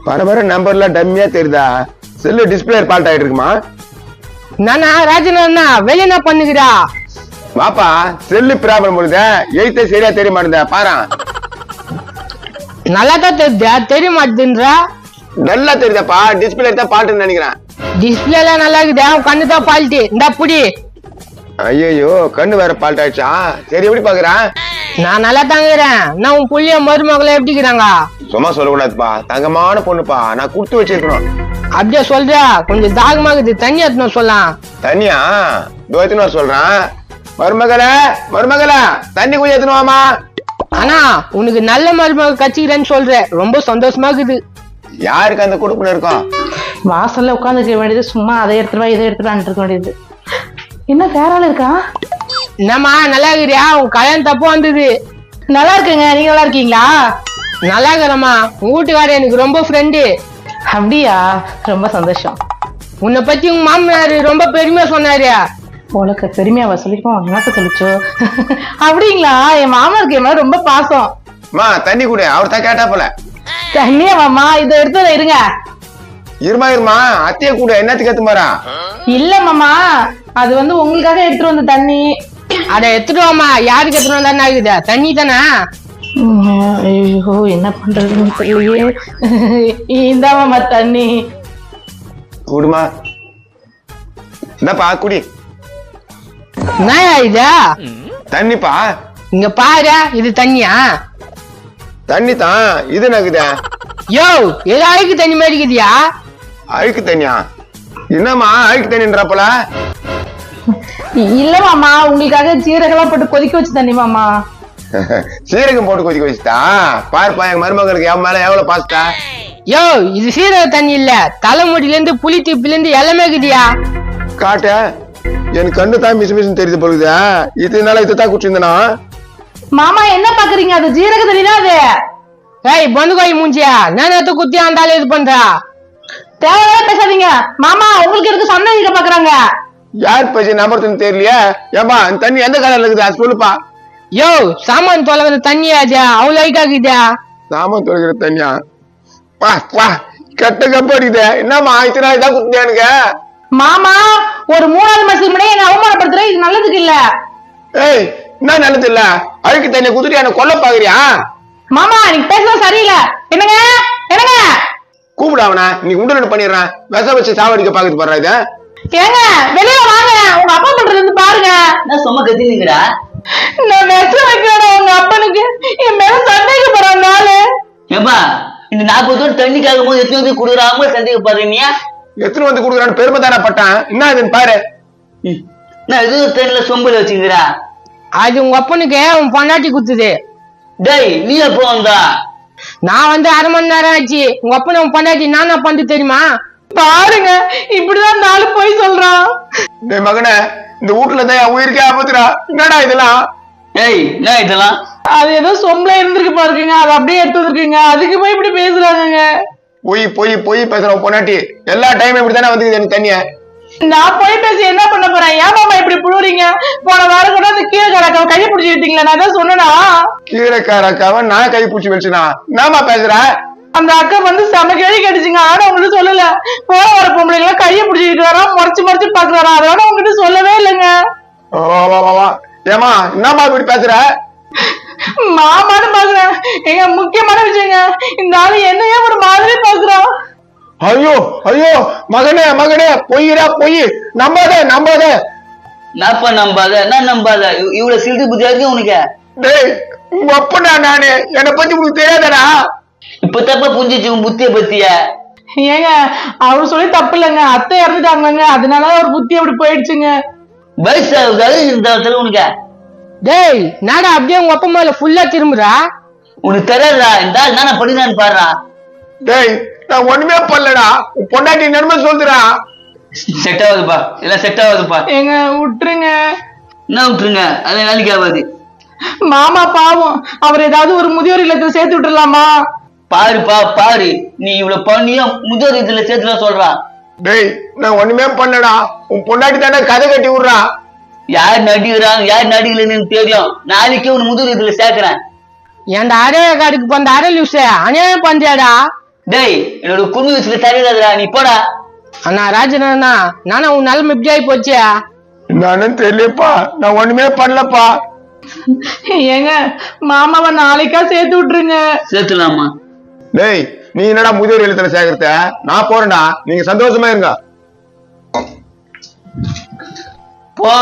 வர வர நம்பர்ல டம்மியா தெரியுதா? செல்லு டிஸ்பிளே ஃபால்ட் ஆயிட்டு இருக்குமா? நானா ராஜன் அண்ணா வெளிய என்ன பண்ணுகிறா? வாப்பா, செல்லு ப்ராப்ளம் வருது. எழுத்தே சரியா தெரிய மாட்டேங்குதா பாரு. நல்லா தான் தெரியுதா? தெரிய மாட்டேன்றா. நல்லா தெரியுதாப்பா, டிஸ்பிளே தான் ஃபால்ட்னு நினைக்கிறேன். டிஸ்பிளே எல்லாம் நல்லா இருக்குதா? கண்ணு தான் ஃபால்ட். இந்த புடி. ஐயோ, கண்ணு வேற ஃபால்ட் ஆயிடுச்சா? சரி, எப்படி பாக்குறேன்? நான் நல்லா தாங்கிறேன். நான் உன் புள்ளிய மருமகளை எப்படிக்கிறாங்க? சும்மா சொல்லக்கூடாதுப்பா, தங்கமான பொண்ணுப்பா, நான் குடுத்து வச்சிருக்கணும். அப்படியே சொல்ற, கொஞ்சம் தாகமாகுது, தண்ணி எடுத்துன்னு சொல்லலாம். தண்ணியா? தோத்துன்னு சொல்றேன். மருமகளே, மருமகளே, தண்ணி கொஞ்சம் எடுத்துன்னு வாமா. ஆனா உனக்கு நல்ல மருமக கச்சிக்கிறேன்னு சொல்ற, ரொம்ப சந்தோஷமா இருக்குது. யாருக்கு அந்த கொடுப்புன்னு இருக்கும்? வாசல்ல உட்காந்துக்க வேண்டியது, சும்மா அதை எடுத்துருவா இதை எடுத்துருவான்னு இருக்க வேண்டியது. என்ன வேற ஆள் இருக்கா? என்னம்மா நல்லா இருக்கிறியா? உன் கல்யாணம் தப்பு வந்தது. நல்லா இருக்குங்க, நீங்க நல்லா இருக்கீங்களா? நல்லா இருக்கிறம்மா. உங்க வீட்டுக்காரர் எனக்கு ரொம்ப ஃப்ரெண்டு. அப்படியா? ரொம்ப சந்தோஷம். உன்னை பத்தி உங்க மாமனாரு ரொம்ப பெருமையா சொன்னாரு. உனக்கு பெருமையாவா சொல்லிருக்கோம்? எனக்கு சொல்லிச்சோ? அப்படிங்களா? என் மாமனாருக்கு என் மேல ரொம்ப பாசம். தண்ணி கூட அவர் தான் கேட்டா போல. தண்ணியா மாமா? இதை எடுத்து இருங்க. இருமா இருமா, அத்தைய கூட என்னத்துக்கு எடுத்து மாறா? இல்ல மாமா, அது வந்து உங்களுக்காக எடுத்துட்டு வந்த தண்ணி. அட எடுத்துட்டு வாமா. யாருக்கு எடுத்துட்டு வந்தா ஆகுதா? தண்ணி தானே. ஐயோ, என்ன பண்றதுன்னு தெரியலையே. இந்த மாமா தண்ணி குடுமா. என்னப்பா குடி. என்னயா இது? தண்ணிப்பா. இங்க பாரு, இது தண்ணியா? தண்ணி தான். இது நகுதா? யோ, ஏதோ அழுக்கு தண்ணி மாதிரி இருக்குதியா? அழுக்கு தண்ணியா? என்னம்மா அழுக்கு தண்ணின்றப்பல? இல்ல மாமா, உங்களுக்காக சீரகெல்லாம் போட்டு கொதிக்க வச்சு தண்ணி மாமா. சீரகம் போட்டு கொதிக்க வச்சுட்டா? பாருப்பா, எங்க மருமகளுக்கு என் மேல எவ்வளவு பாஸ்டா. யோ, இது சீரக தண்ணி இல்ல, தலைமுடியில இருந்து புளி தீப்புல இருந்து எல்லாமே இருக்குதியா? காட்ட எனக்கு கண்ணு தான் மிஸ் மிஸ் தெரியுது பொழுது. இதனால இதுதான் குடிச்சிருந்தனா? மாமா என்ன பாக்குறீங்க? அது ஜீரக தண்ணி தான் அது. ஏய் பந்து கோய் மூஞ்சியா, நான் குத்தி ஆண்டாலே இது பண்றா. தேவையான பேசாதீங்க மாமா. உங்களுக்கு இருக்கு சந்தேகிக்க பாக்குறாங்க. யார் பேசி நம்பர் தெரியலையா? ஏப்பா, இந்த தண்ணி எந்த கலர்ல இருக்குது அது சொல்லுப்பா. யோ, சாமான் தொலைகிற தண்ணியா? அவ்வளவு ஐக்காக்குதா? சாமான் தொலைகிற தண்ணியா? பா பா, கட்ட கப்படிக்குது. என்னம்மா இத்தனை நாள் தான் குடுத்தியா எனக்கு? மாமா, ஒரு 3வது மாசத்துக்கு முன்னாடி என்ன அவமானப்படுத்துற, இது நல்லதுக்கு இல்ல. ஏய், என்ன நல்லது இல்ல? அழுக்கு தண்ணியை குடுத்துட்டு என்ன கொல்ல பாக்குறியா? மாமா, நீங்க பேசுறது சரியில்லை. என்னங்க என்னங்க? கூப்பிட அவனா, நீ உண்டல் பண்ணிடுறேன். விஷ வச்சு சாவடிக்க பாக்குது பாரு. இது ஏங்க, வெளியே வாங்க. உங்க அப்பா பண்றது வந்து பாருங்க. நான் சும்மா கத்தினீங்கடா. நான் நெச வைக்கிறேன் உங்க அப்பனுக்கு. என் மேல சந்தேகப்படுறதுனால. ஏப்பா, இந்த 40 தோடு தண்ணிக்காக போது எத்தனை வந்து குடுக்குறாம சந்தேகப்படுறீங்க? எத்தனை வந்து குடுக்குறான்னு பெருமை தானே பட்டான். என்ன இதுன்னு பாரு. நான் இது தண்ணில சொம்புல வச்சுக்கிறா. அது உங்க அப்பனுக்கு உன் பொண்டாட்டி குத்துது. டேய், நீ எப்போ வந்தா? நான் வந்து 1/2 மணி நேரம் ஆச்சு. உங்க அப்பனை உன் பொண்டாட்டி நானா பண்ணு தெரியுமா? பாருங்க, இப்படிதான் 4 போய் சொல்றான். டேய் மகனே, இந்த வீட்டுல தான் என் உயிருக்கே ஆபத்துடா. என்னடா இதெல்லாம்? ஏய், என்ன இதெல்லாம்? அது ஏதோ சொம்பல இருந்திருக்கு பாருங்க, அது அப்படியே எடுத்து வந்துருக்குங்க. அதுக்கு போய் இப்படி பேசுறாங்க. பொய் பொய் பொய் பேசுற பொண்டாட்டி எல்லா டைமும் இப்படித்தானே வந்து எனக்கு தண்ணிய. நான் போய் பேசி என்ன பண்ண போறேன்? ஏன் மாமா இப்படி புழுவுறீங்க? போன வாரம் கூட அந்த கீழக்காரக்காவை கையை பிடிச்சி எடுத்தீங்களா? நான் தான் சொன்னா. கீழக்காரக்காவ நான் கை பிடிச்சி வச்சுனா? நாமா பேசுற? அந்த அக்கா வந்து செம கேள்வி கேட்டுச்சுங்க. ஆனா உங்களுக்கு சொல்லல. போன வர பொம்பளைங்க எல்லாம் கையை பிடிச்சி இருக்கிறாரா, முறைச்சு முறைச்சு பாக்குறாரா. அதனால உங்ககிட்ட சொல்லவே இல்லைங்க. ஏமா என்னமா இப்படி பேசுற? மாமான்னு பாக்குறேன். எங்க முக்கியமான விஷயங்க, இந்த ஆளு என்னையே ஒரு மாதிரி பாக்குறான். ஐயோ ஐயோ, மகனே மகனே, பொய்யரா பொய். நம்பாத நம்பாத. நாப்பா நம்பாத, என்ன நம்பாத? இவ்வளவு சிறுது புத்தியா இருக்கு உனக்கு? டேய், உங்க அப்பனா நானு, என்னை பத்தி உனக்கு தெரியாதடா? இப்ப தப்பா புரிஞ்சிச்சு உன் புத்திய பத்திய. ஏங்க, அவரு சொல்லி தப்பு இல்லைங்க. அத்தை இறந்துட்டாங்க, அதனால ஒரு புத்தி அப்படி போயிடுச்சுங்க. வயசாகுது இந்த இடத்துல உனக்கு. டேய், நாடா அப்படியே உங்க அப்பா மேல ஃபுல்லா திரும்புறா? உனக்கு தெரியாதா இந்த ஆள் என்ன பண்ணினான்னு பாடுறா. டேய், நான் ஒண்ணுமே பண்ணலடா. உன் பொண்டாட்டி நன்மை சொல்லுறா. செட் ஆகுதுப்பா, எல்லாம் செட் ஆகுதுப்பா. ஏங்க விட்டுருங்க. என்ன விட்டுருங்க? அது வேலைக்கு ஆகாது. மாமா பாவம், அவர் ஏதாவது ஒரு முதியோர் இல்லத்துல சேர்த்து விட்டுறலாமா? பாருப்பா பாரு, நீ இவ்வளவு பண்ணியும் முதியோர் இதுல சேர்த்துலாம் சொல்றா. டேய், நான் ஒண்ணுமே பண்ணலடா. உன் பொண்டாட்டி தானே கதை கட்டி விடுறா. யார் நடிக்கிறாங்க யார் நடிக்கலன்னு தெரியும். நாளைக்கே உன் முதியோர் இதுல சேர்க்கிறேன். என் அரைய காடுக்கு பந்த அரை லூச அநியாயம் பண்றியாடா? டேய் என்னோட குடும்ப விஷயத்துல சரியில்லாதடா, நீ போடா. அண்ணா ராஜன் அண்ணா, நானா உன் நிலைமை இப்படி ஆகி போச்சியா? நானும் தெரியலப்பா, நான் ஒண்ணுமே பண்ணலப்பா. ஏங்க மாமாவை நாளைக்கா சேர்த்து விட்டுருங்க. சேர்த்துலாமா? டேய் நீ என்னடா முதியோர் இல்லத்துல சேகரத்த, நான் போறேன்டா, நீங்க சந்தோஷமா இருங்க. போ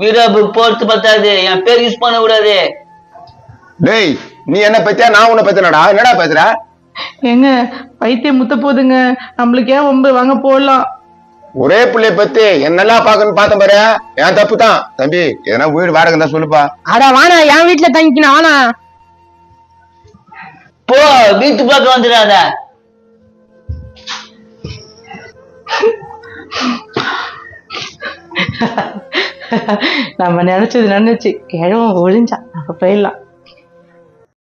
வீராபு, போறது பத்தாது, என் பேர் யூஸ் பண்ண கூடாது. டேய் நீ என்ன பத்தியா, நான் உன்னை பத்தினடா, என்னடா பேசுற? ஏங்க பைத்தியம் முத்த போதுங்க, நம்மளுக்கு ஏன் வம்பு, வாங்க போடலாம். ஒரே பிள்ளைய பத்தி என்னெல்லாம் பாக்கணும்னு பார்த்தேன் பாரு, என் தப்பு தான். தம்பி எதனா வீடு வாடகை தான் சொல்லுப்பா. அடா வாணா, என் வீட்டுல தங்கிக்கணும் வாணா. போ வீட்டு பக்கம் வந்துடாத. நம்ம நினைச்சது நினைச்சு கிழவன் ஒழிஞ்சா, நம்ம போயிடலாம்.